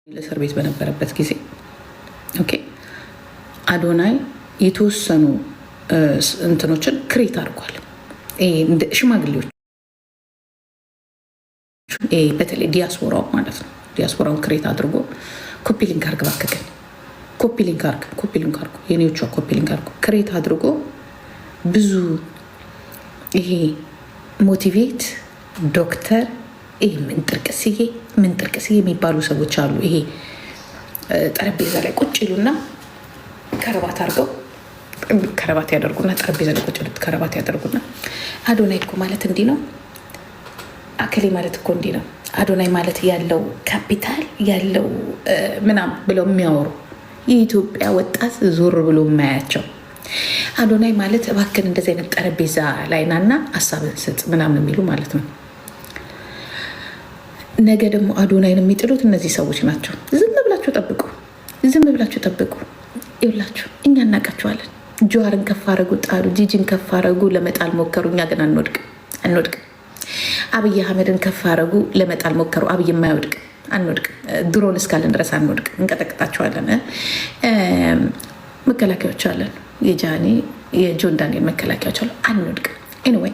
ለእስር ቤት በነበረበት ጊዜ ኦኬ አዶናይ የተወሰኑ እንትኖችን ክሬት አድርጓል። ሽማግሌዎች በተለይ ዲያስፖራው ማለት ነው። ዲያስፖራውን ክሬት አድርጎ ኮፒ ሊንክ አርግ ባክክን ኮፒ ሊንክ አርግ የኔዎቿ ኮፒ ሊንክ አርግ ክሬት አድርጎ ብዙ ይሄ ሞቲቬት ዶክተር ይሄ ምንጥርቅስዬ የሚባሉ ሰዎች አሉ። ይሄ ጠረጴዛ ላይ ቁጭ ይሉና ከረባት አድርገው ከረባት ያደርጉና ጠረጴዛ ላይ ቁጭ ይሉት ከረባት ያደርጉና አዶናይ እኮ ማለት እንዲህ ነው፣ አከሌ ማለት እኮ እንዲህ ነው፣ አዶናይ ማለት ያለው ካፒታል ያለው ምናምን ብለው የሚያወሩ የኢትዮጵያ ወጣት ዞር ብሎ የማያቸው አዶናይ ማለት እባክን እንደዚህ አይነት ጠረጴዛ ላይ ናና ሀሳብን ስጥ ምናምን የሚሉ ማለት ነው። ነገ ደግሞ አዶናይን የሚጥሉት እነዚህ ሰዎች ናቸው። ዝም ብላችሁ ጠብቁ። ይውላችሁ እኛ እናውቃቸዋለን። ጀዋርን ከፍ አረጉ ጣሉ፣ ጂጂን ከፍ አረጉ ለመጣል ሞከሩ። እኛ ግን አንወድቅ። አብይ አህመድን ከፍ አረጉ ለመጣል ሞከሩ። አብይ የማይወድቅ አንወድቅ። ድሮን እስካለን ድረስ አንወድቅ፣ እንቀጠቅጣቸዋለን። መከላከያዎች አለን፣ የጃኒ የጆን ዳንኤል መከላከያዎች አሉ፣ አንወድቅ። ኤኒዌይ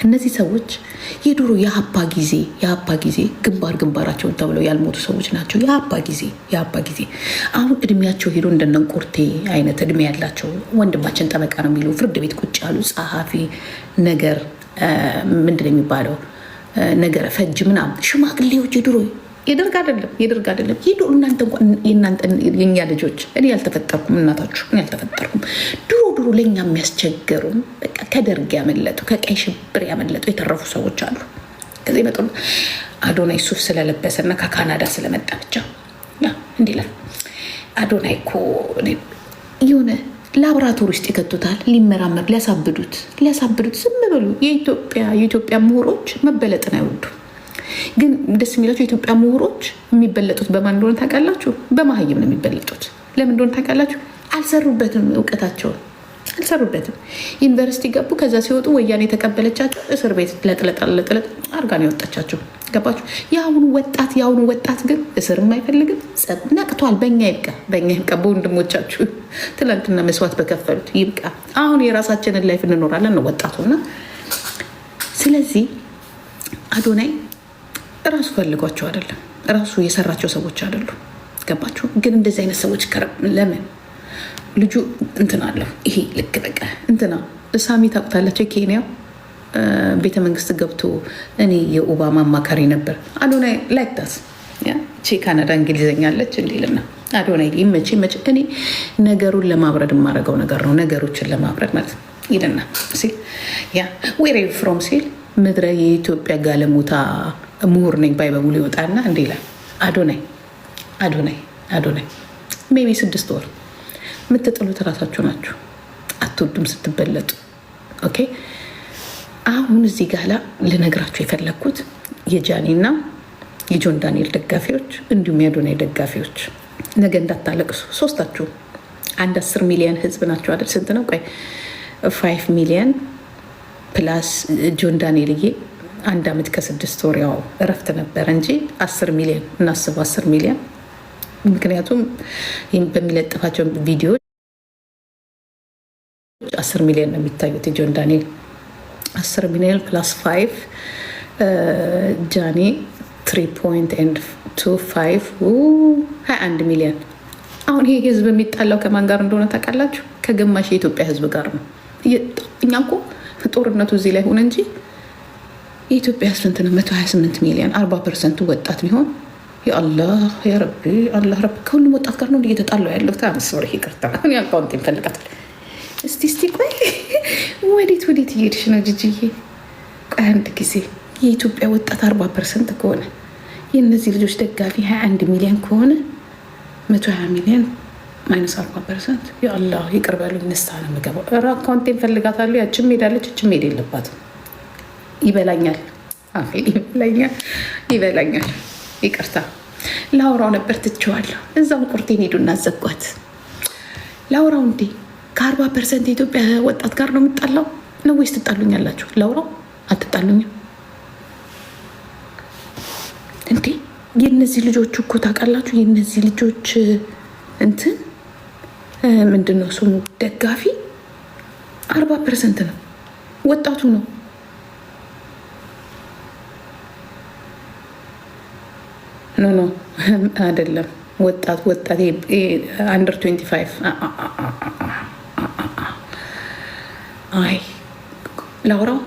እነዚህ ሰዎች የድሮ የአባ ጊዜ ግንባራቸውን ተብለው ያልሞቱ ሰዎች ናቸው። የአባ ጊዜ አሁን እድሜያቸው ሄዶ እንደነንቁርቴ አይነት እድሜ ያላቸው ወንድማችን ጠበቃ ነው የሚሉ ፍርድ ቤት ቁጭ ያሉ ጸሐፊ ነገር ምንድን የሚባለው ነገረ ፈጅ ምናምን ሽማግሌዎች የድሮ የደርግ አይደለም እናንተ እንኳን የኛ ልጆች እኔ ያልተፈጠርኩም እናታችሁ እኔ ያልተፈጠርኩም ድሮ ለእኛ የሚያስቸገሩን በቃ ከደርግ ያመለጡ ከቀይ ሽብር ያመለጡ የተረፉ ሰዎች አሉ። ከዚህ መጡ አዶናይ ሱፍ ስለለበሰና ከካናዳ ስለመጣ ብቻ እንዲህ ይላል። አዶናይ እኮ የሆነ ላቦራቶሪ ውስጥ ይከቱታል፣ ሊመራመር ሊያሳብዱት ዝም ብሉ። የኢትዮጵያ ምሁሮች መበለጥን አይወዱም። ግን ደስ የሚላቸው የኢትዮጵያ ምሁሮች የሚበለጡት በማን እንደሆነ ታውቃላችሁ? በመሀይም ነው የሚበለጡት። ለምን እንደሆነ ታውቃላችሁ? አልሰሩበትም፣ እውቀታቸውን አልሰሩበትም። ዩኒቨርሲቲ ገቡ፣ ከዛ ሲወጡ ወያኔ የተቀበለቻቸው እስር ቤት ለጥለጥ አርጋን ያወጣቻቸው። ገባችሁ? የአሁኑ ወጣት ግን እስርም አይፈልግም፣ ነቅቷል። በእኛ ይብቃ፣ በወንድሞቻችሁ ትላንትና መስዋዕት በከፈሉት ይብቃ። አሁን የራሳችንን ላይፍ እንኖራለን ነው ወጣቱና። ስለዚህ አዶናይ ራሱ ፈልጓቸው አይደለም፣ ራሱ የሰራቸው ሰዎች አይደሉም። ገባችሁ? ግን እንደዚህ አይነት ሰዎች ለምን ልጁ እንትን አለው። ይሄ ልክ በቃ እንትና ሳሚ ታውቁታላቸው። የኬንያው ቤተመንግስት ገብቶ እኔ የኦባማ አማካሪ ነበር። አዶናይ ላይክታስ ቼ ካናዳ እንግሊዝኛ አለች እንዲልና አዶናይ መቼ እኔ ነገሩን ለማብረድ የማደርገው ነገር ነው። ነገሮችን ለማብረድ ማለት ነው። ይልና ዌር ፍሮም ሲል ምድረ የኢትዮጵያ ጋለሞታ ምሁር ነኝ ባይ በሙሉ ይወጣና እንዲህ ይላል። አዶናይ ሜቢ 6 ወር የምትጥሉት እራሳችሁ ናችሁ። አትወዱም ስትበለጡ። ኦኬ አሁን እዚህ ጋር ልነግራችሁ የፈለግኩት የጃኒና የጆን ዳንኤል ደጋፊዎች እንዲሁም የአዶናይ ደጋፊዎች ነገ እንዳታለቅሱ። ሶስታችሁ አንድ 10 ሚሊዮን ህዝብ ናቸው አይደል? ስንት ነው? ቆይ 5 ሚሊዮን ፕላስ ጆን ዳንኤልዬ 1 ዓመት ከ6 ወር ያው እረፍት ነበረ እንጂ 10 ሚሊዮን እናስቡ። 10 ሚሊዮን ምክንያቱም በሚለጥፋቸው ቪዲዮዎች 10 ሚሊዮን ነው የሚታዩት። የጆን ዳንኤል 10 ሚሊዮን ፕላስ 5 ጃኒ 3.25 21 ሚሊዮን። አሁን ይሄ ህዝብ የሚጣላው ከማን ጋር እንደሆነ ታውቃላችሁ? ከግማሽ የኢትዮጵያ ህዝብ ጋር ነው። እኛ እኮ ጦርነቱ እዚህ ላይ ሆነ እንጂ የኢትዮጵያ ህዝብ እንትን 128 ሚሊዮን 40% ወጣት ቢሆን የአላህ ያረቢ አላህ ረብ ከሁሉም ወጣት ጋር ነው እየተጣለው ያለው። ታንሶር ይቅርታ እኔ አካውንት ይፈልጋታል። እስቲ ቆይ ወዴት እየሄድሽ ነው ጂጂዬ? ቆይ አንድ ጊዜ የኢትዮጵያ ወጣት 40% ከሆነ የእነዚህ ልጆች ደጋፊ 21 ሚሊዮን ከሆነ 120 ሚሊዮን ማይነስ 40% የአላህ ይቅር በሉኝ። ንስታ ነው የምገባው። አካውንት ይፈልጋታለሁ። ያችም ሄዳለች፣ እችም ሄድ የለባትም። ይበላኛል፣ አፌን ይበላኛል። ይቅርታ ላውራው ነበር ትችዋለሁ። እዛም ቁርቴን ሄዱና ዘጓት። ላውራው እንዴ ከ40% የኢትዮጵያ ወጣት ጋር ነው የምጣላው ነው ወይስ ትጣሉኛላችሁ? ላውራው አትጣሉኝም እንዴ? የነዚህ ልጆች እኮ ታውቃላችሁ፣ የነዚህ ልጆች እንትን ምንድን ነው ስሙ ደጋፊ 40% ነው፣ ወጣቱ ነው። ኖ አይደለም፣ ወጣት አንደር 25 አይ ላውራው።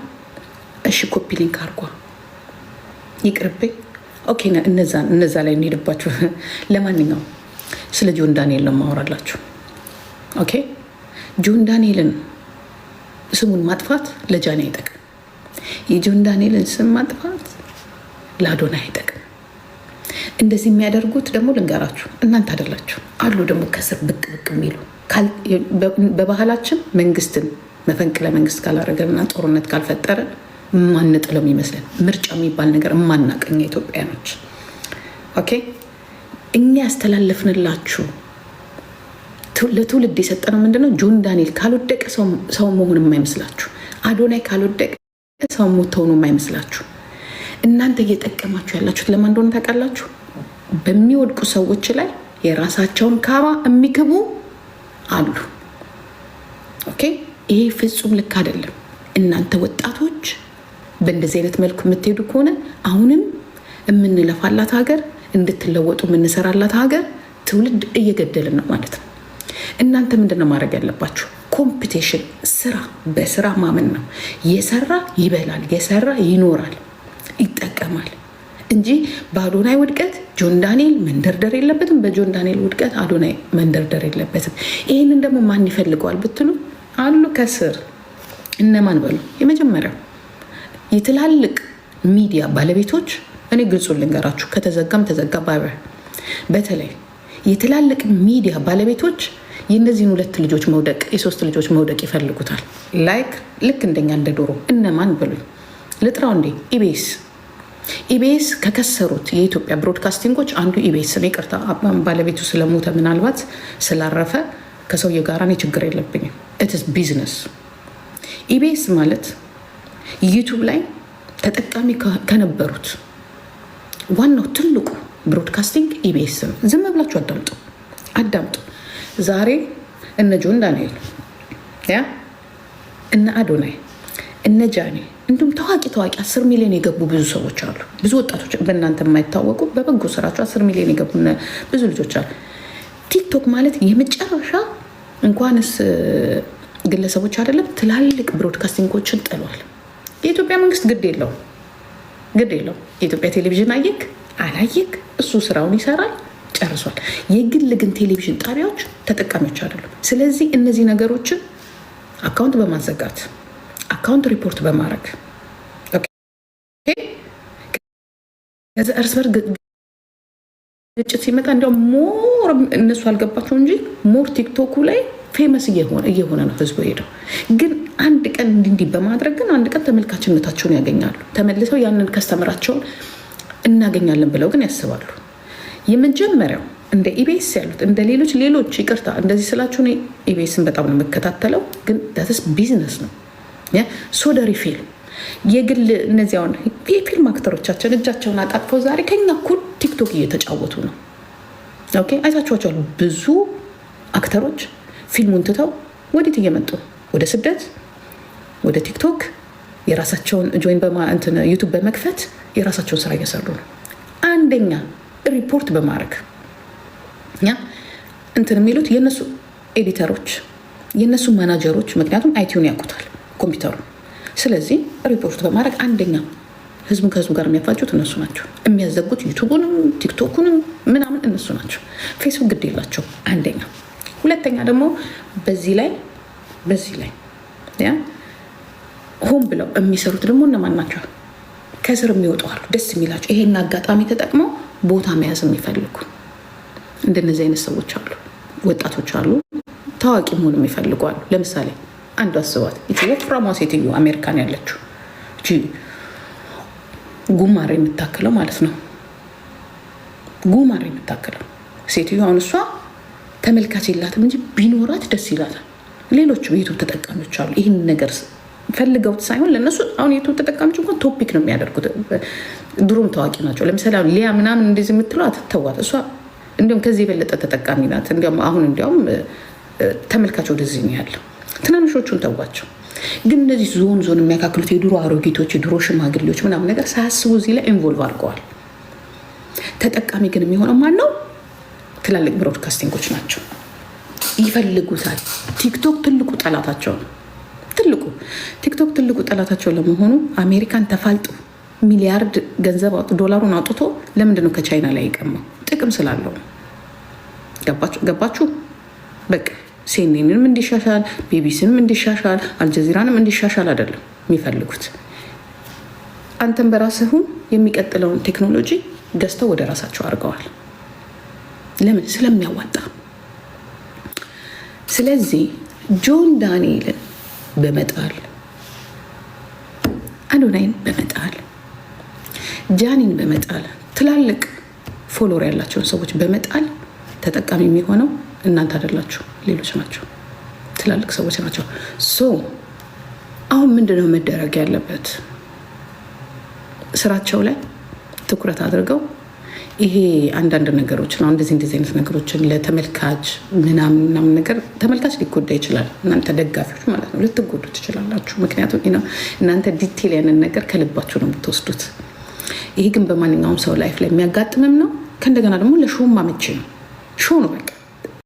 እሺ ኮፒ ሊንክ አርጓ ይቅርብኝ። ኦኬ እነዛ ላይ እንሄድባችሁ። ለማንኛውም ስለ ጆን ዳንኤል ነው ማወራላችሁ። ኦኬ ጆን ዳንኤልን ስሙን ማጥፋት ለጃኒ አይጠቅም። የጆን ዳንኤልን ስም ማጥፋት ለአዶናይ አይጠቅም። እንደዚህ የሚያደርጉት ደግሞ ልንገራችሁ፣ እናንተ አይደላችሁ አሉ ደግሞ ከስር ብቅ የሚሉ በባህላችን መንግስትን መፈንቅለ መንግስት ካላደረገንና ጦርነት ካልፈጠረ ማንጥለው ይመስለን ምርጫ የሚባል ነገር ማናቀኛ ኢትዮጵያኖች። ኦኬ እኛ ያስተላለፍንላችሁ ለትውልድ የሰጠነው ምንድነው? ጆን ዳንኤል ካልወደቀ ሰው መሆን የማይመስላችሁ፣ አዶናይ ካልወደቀ ሰው ሞተው ነው የማይመስላችሁ። እናንተ እየጠቀማችሁ ያላችሁት ለማን እንደሆነ ታውቃላችሁ? በሚወድቁ ሰዎች ላይ የራሳቸውን ካባ የሚክቡ አሉ። ኦኬ ይሄ ፍጹም ልክ አይደለም። እናንተ ወጣቶች በእንደዚህ አይነት መልኩ የምትሄዱ ከሆነ አሁንም የምንለፋላት ሀገር እንድትለወጡ የምንሰራላት ሀገር ትውልድ እየገደልን ነው ማለት ነው። እናንተ ምንድነው ማድረግ ያለባችሁ? ኮምፒቴሽን፣ ስራ በስራ ማመን ነው። የሰራ ይበላል፣ የሰራ ይኖራል፣ ይጠቀማል እንጂ በአዶናይ ውድቀት ጆን ዳንኤል መንደርደር የለበትም። በጆን ዳንኤል ውድቀት አዶናይ መንደርደር የለበትም። ይህንን ደግሞ ማን ይፈልገዋል ብትሉ አሉ ከስር እነማን በሉ። የመጀመሪያው የትላልቅ ሚዲያ ባለቤቶች፣ እኔ ግልጹን ልንገራችሁ፣ ከተዘጋም ተዘጋ ባይ። በተለይ የትላልቅ ሚዲያ ባለቤቶች የእነዚህን 2 ልጆች መውደቅ፣ የ3 ልጆች መውደቅ ይፈልጉታል። ላይክ ልክ እንደኛ እንደ ዶሮ። እነማን በሉኝ ልጥራው እንዴ? ኢቢኤስ ከከሰሩት የኢትዮጵያ ብሮድካስቲንጎች አንዱ ኢቢኤስ ነው። ይቅርታ ባለቤቱ ስለሞተ ምናልባት ስላረፈ ከሰውየ ጋር እኔ ችግር የለብኝም። ኢትስ ቢዝነስ። ኢቢኤስ ማለት ዩቱብ ላይ ተጠቃሚ ከነበሩት ዋናው ትልቁ ብሮድካስቲንግ ኢቢኤስ ነው። ዝም ብላችሁ አዳምጡ። ዛሬ እነ ጆን ዳንኤል እነ አዶናይ እነ ጃኒ እንዲሁም ታዋቂ 10 ሚሊዮን የገቡ ብዙ ሰዎች አሉ። ብዙ ወጣቶች በእናንተ የማይታወቁ በበጎ ስራቸው 10 ሚሊዮን የገቡ ብዙ ልጆች አሉ። ቲክቶክ ማለት የመጨረሻ እንኳንስ ግለሰቦች አይደለም ትላልቅ ብሮድካስቲንጎችን ጥሏል። የኢትዮጵያ መንግስት ግድ የለውም። የኢትዮጵያ ቴሌቪዥን አየክ አላየክ እሱ ስራውን ይሰራል፣ ጨርሷል። የግል ግን ቴሌቪዥን ጣቢያዎች ተጠቃሚዎች አይደሉም። ስለዚህ እነዚህ ነገሮችን አካውንት በማዘጋት አካውንት ሪፖርት በማድረግ እርስ በርስ ግጭት ሲመጣ እንዲያውም ሞር እነሱ አልገባቸው እንጂ ሞር ቲክቶኩ ላይ ፌመስ እየሆነ ነው ህዝቡ ሄደው። ግን አንድ ቀን እንዲህ በማድረግ ግን አንድ ቀን ተመልካችነታቸውን ያገኛሉ። ተመልሰው ያንን ከስተመራቸውን እናገኛለን ብለው ግን ያስባሉ። የመጀመሪያው እንደ ኢቢኤስ ያሉት እንደ ሌሎች ይቅርታ እንደዚህ ስላችሁ ኢቢኤስን በጣም ነው የምከታተለው፣ ግን ዳትስ ቢዝነስ ነው። ሶደሪ ፊልም የግል እነዚያውን የፊልም አክተሮቻችን እጃቸውን አጣጥፈው ዛሬ ከኛ እኩል ቲክቶክ እየተጫወቱ ነው። ኦኬ አይታችኋቸዋል። ብዙ አክተሮች ፊልሙን ትተው ወዴት እየመጡ ወደ ስደት፣ ወደ ቲክቶክ የራሳቸውን ጆይን ዩቱብ በመክፈት የራሳቸውን ስራ እየሰሩ ነው። አንደኛ ሪፖርት በማድረግ የሚሉት የነሱ ኤዲተሮች፣ የነሱ ማናጀሮች፣ ምክንያቱም አይቲውን ያውቁታል ኮምፒውተሩ። ስለዚህ ሪፖርት በማድረግ አንደኛ ህዝቡን ከህዝቡ ጋር የሚያፋጩት እነሱ ናቸው። የሚያዘጉት ዩቱቡንም ቲክቶኩንም ምናምን እነሱ ናቸው። ፌስቡክ ግድ የላቸው አንደኛ። ሁለተኛ ደግሞ በዚህ ላይ ሆን ብለው የሚሰሩት ደግሞ እነማን ናቸው? ከስር የሚወጣዋሉ ደስ የሚላቸው ይሄን አጋጣሚ ተጠቅመው ቦታ መያዝ የሚፈልጉ እንደነዚህ አይነት ሰዎች አሉ፣ ወጣቶች አሉ፣ ታዋቂ መሆን የሚፈልጉ አሉ። ለምሳሌ አንዱ አስባት፣ ወፍራሟ ሴትዮ አሜሪካን ያለችው ጉማሬ የምታክለው ማለት ነው። ጉማሬ የምታክለው ሴትዮ አሁን እሷ ተመልካች የላትም እንጂ ቢኖራት ደስ ይላታል። ሌሎች በዩቱብ ተጠቃሚዎች አሉ። ይህን ነገር ፈልገውት ሳይሆን ለእነሱ አሁን የቱ ተጠቃሚዎች እንኳን ቶፒክ ነው የሚያደርጉት። ድሮም ታዋቂ ናቸው። ለምሳሌ ሊያ ምናምን እንደዚህ የምትለው አትተዋት። እሷ እንዲሁም ከዚህ የበለጠ ተጠቃሚ ናት። እንዲሁም ተመልካች ወደዚህ ነው ያለው። ትናንሾቹን ተዋቸው። ግን እነዚህ ዞን የሚያካክሉት የድሮ አሮጊቶች፣ የድሮ ሽማግሌዎች ምናምን ነገር ሳያስቡ እዚህ ላይ ኢንቮልቭ አድርገዋል። ተጠቃሚ ግን የሚሆነው ማን ነው? ትላልቅ ብሮድካስቲንጎች ናቸው። ይፈልጉታል። ቲክቶክ ትልቁ ጠላታቸው ነው። ቲክቶክ ትልቁ ጠላታቸው ለመሆኑ አሜሪካን ተፋልጡ ሚሊያርድ ገንዘብ ዶላሩን አውጥቶ ለምንድን ነው ከቻይና ላይ የቀማው? ጥቅም ስላለው። ገባችሁ? በቃ ሲኤንኤንም እንዲሻሻል፣ ቢቢሲንም እንዲሻሻል፣ አልጀዚራንም እንዲሻሻል አይደለም የሚፈልጉት። አንተን በራስሁን የሚቀጥለውን ቴክኖሎጂ ገዝተው ወደ ራሳቸው አድርገዋል። ለምን? ስለሚያዋጣ። ስለዚህ ጆን ዳንኤልን በመጣል አዶናይን በመጣል ጃኒን በመጣል ትላልቅ ፎሎወር ያላቸውን ሰዎች በመጣል ተጠቃሚ የሚሆነው እናንተ አይደላችሁ፣ ሌሎች ናቸው፣ ትላልቅ ሰዎች ናቸው። አሁን ምንድነው መደረግ ያለበት? ስራቸው ላይ ትኩረት አድርገው ይሄ አንዳንድ ነገሮች ነው እንደዚህ አይነት ነገሮችን ለተመልካች ምናምን ነገር ተመልካች ሊጎዳ ይችላል። እናንተ ደጋፊዎች ማለት ነው ልትጎዱ ትችላላችሁ። ምክንያቱም እናንተ ዲቴል ያንን ነገር ከልባችሁ ነው የምትወስዱት። ይሄ ግን በማንኛውም ሰው ላይፍ ላይ የሚያጋጥምም ነው። ከእንደገና ደግሞ ለሾውም አመቺ ነው። ሾው ነው በቃ